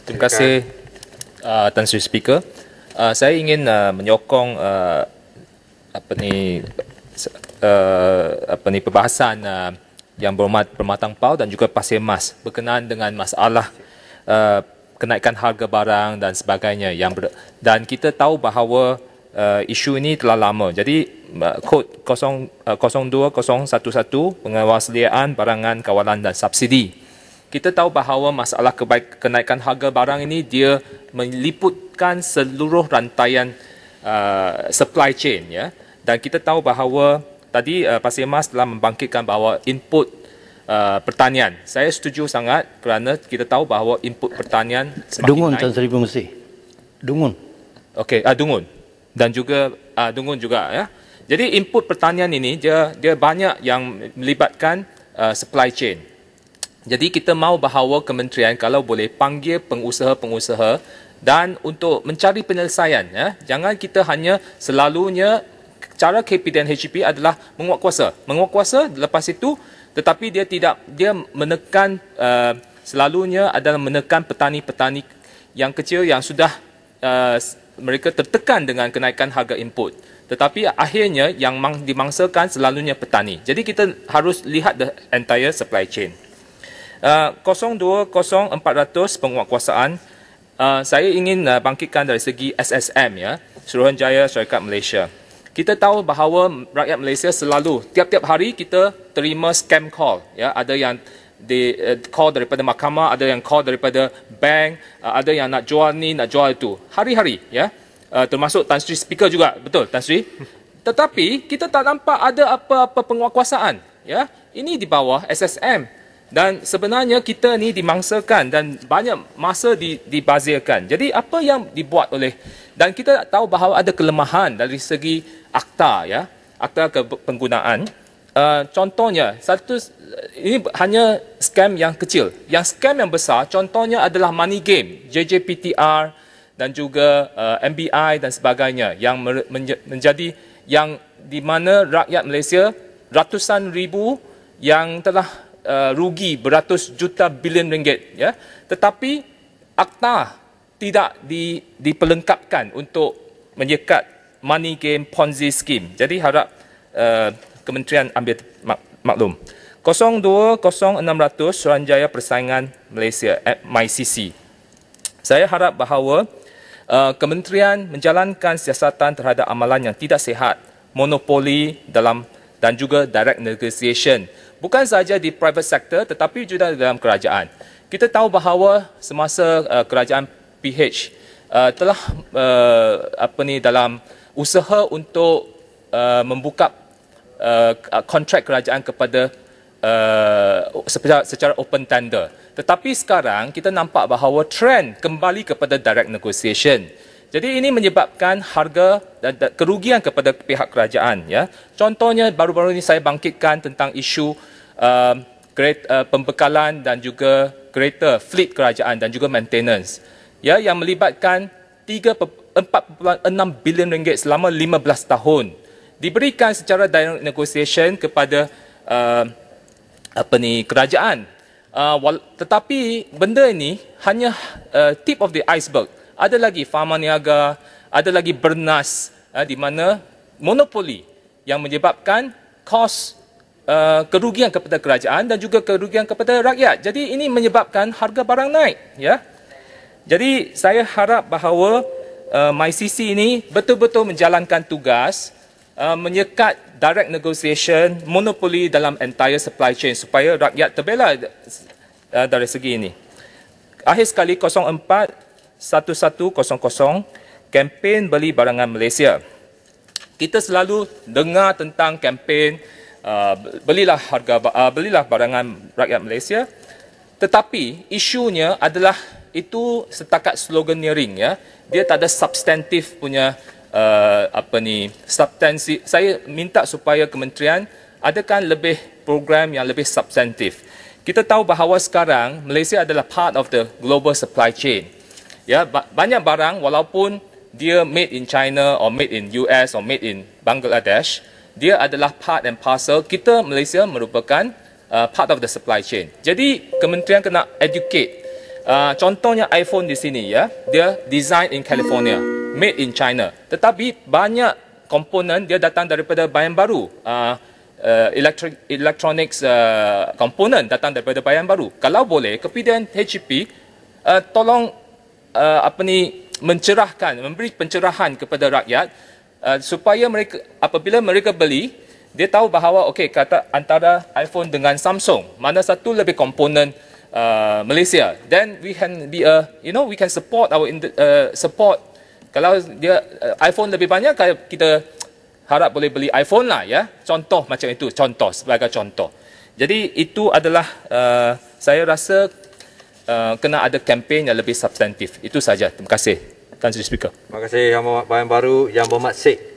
Terima kasih Tan Sri Speaker. Saya ingin menyokong perbahasan yang bermatang pau dan juga Pasir Mas berkenaan dengan masalah kenaikan harga barang dan sebagainya dan kita tahu bahawa isu ini telah lama. Jadi kod 02011 penguasaan barangan kawalan dan subsidi. Kita tahu bahawa masalah kenaikan harga barang ini dia meliputkan seluruh rantaian supply chain, ya. Dan kita tahu bahawa tadi Pasir Mas telah membangkitkan bahawa input pertanian. Saya setuju sangat kerana kita tahu bahawa input pertanian semakin Dungun, naik. Tan Sri Pengursi. Dungun. Okey, Dungun. Dan juga Dungun juga, ya. Jadi input pertanian ini dia banyak yang melibatkan supply chain. Jadi kita mahu bahawa kementerian kalau boleh panggil pengusaha-pengusaha dan untuk mencari penyelesaian, ya. Jangan kita hanya selalunya cara KPDN HEP adalah menguat kuasa lepas itu, tetapi dia menekan selalunya adalah menekan petani-petani yang kecil yang sudah mereka tertekan dengan kenaikan harga input. Tetapi akhirnya yang dimangsakan selalunya petani. Jadi kita harus lihat the entire supply chain. 0200400 penguatkuasaan, saya ingin bangkitkan dari segi SSM, ya, Suruhanjaya Syarikat Malaysia. Kita tahu bahawa rakyat Malaysia selalu tiap-tiap hari kita terima scam call, ya. Ada yang call daripada mahkamah, ada yang call daripada bank, ada yang nak jual ni, nak jual itu. Hari-hari, ya. Termasuk Tan Sri Speaker juga, betul Tan Sri. Tetapi kita tak nampak ada apa-apa penguatkuasaan, ya. Ini di bawah SSM. Dan sebenarnya kita ni dimangsakan dan banyak masa dibazirkan. Jadi apa yang dibuat oleh, dan kita tahu bahawa ada kelemahan dari segi akta, ya, akta penggunaan. Contohnya, ini hanya scam yang kecil. Yang scam yang besar contohnya adalah money game, JJPTR dan juga MBI dan sebagainya yang menjadi yang di mana rakyat Malaysia ratusan ribu yang telah rugi beratus juta bilion ringgit, ya. Tetapi akta tidak diperlengkapkan untuk menyekat money game Ponzi scheme. Jadi harap kementerian ambil maklum. 0200600 Suruhanjaya Persaingan Malaysia MyCC. Saya harap bahawa kementerian menjalankan siasatan terhadap amalan yang tidak sihat, monopoli dan juga direct negotiation. Bukan sahaja di private sector tetapi juga dalam kerajaan. Kita tahu bahawa semasa kerajaan PH telah dalam usaha untuk membuka kontrak kerajaan kepada secara open tender. Tetapi sekarang kita nampak bahawa trend kembali kepada direct negotiation. Jadi ini menyebabkan harga dan kerugian kepada pihak kerajaan, ya. Contohnya baru-baru ini saya bangkitkan tentang isu pembekalan dan juga kereta fleet kerajaan dan juga maintenance, ya, yang melibatkan 4.6 bilion ringgit selama 15 tahun diberikan secara direct negotiation kepada kerajaan. Tetapi benda ini hanya tip of the iceberg. Ada lagi Pharma Niaga, ada lagi Bernas, di mana monopoli yang menyebabkan kos kerugian kepada kerajaan dan juga kerugian kepada rakyat. Jadi ini menyebabkan harga barang naik, ya. Jadi saya harap bahawa MyCC ini betul-betul menjalankan tugas menyekat direct negotiation, monopoli dalam entire supply chain supaya rakyat terbela dari segi ini. Akhir sekali 041100 kempen beli barangan Malaysia. Kita selalu dengar tentang kempen belilah barangan rakyat Malaysia, tetapi isunya adalah itu setakat sloganeering, ya. Dia tak ada substantif punya substansi. Saya minta supaya kementerian adakan lebih program yang lebih substantif. Kita tahu bahawa sekarang Malaysia adalah part of the global supply chain. Ya, banyak barang walaupun dia made in China or made in US or made in Bangladesh, dia adalah part and parcel. Kita Malaysia merupakan part of the supply chain. Jadi kementerian kena educate Contohnya iPhone di sini ya, dia design in California, made in China. Tetapi banyak komponen dia datang daripada bahan baru. Electronics komponen datang daripada bahan baru. Kalau boleh, kemudian HEP tolong memberi pencerahan kepada rakyat supaya mereka apabila mereka beli, dia tahu bahawa okey, kata antara iPhone dengan Samsung, mana satu lebih komponen Malaysia, then we can be we can support our support. Kalau dia iPhone lebih banyak, kita harap boleh beli iPhone lah ya. Contoh macam itu, sebagai contoh. Jadi itu adalah saya rasa kena ada kempen yang lebih substantif. Itu saja. Terima kasih. Tan Sri Speaker. Terima kasih Yang Berhormat Bayan Baru, Yang Berhormat Sheikh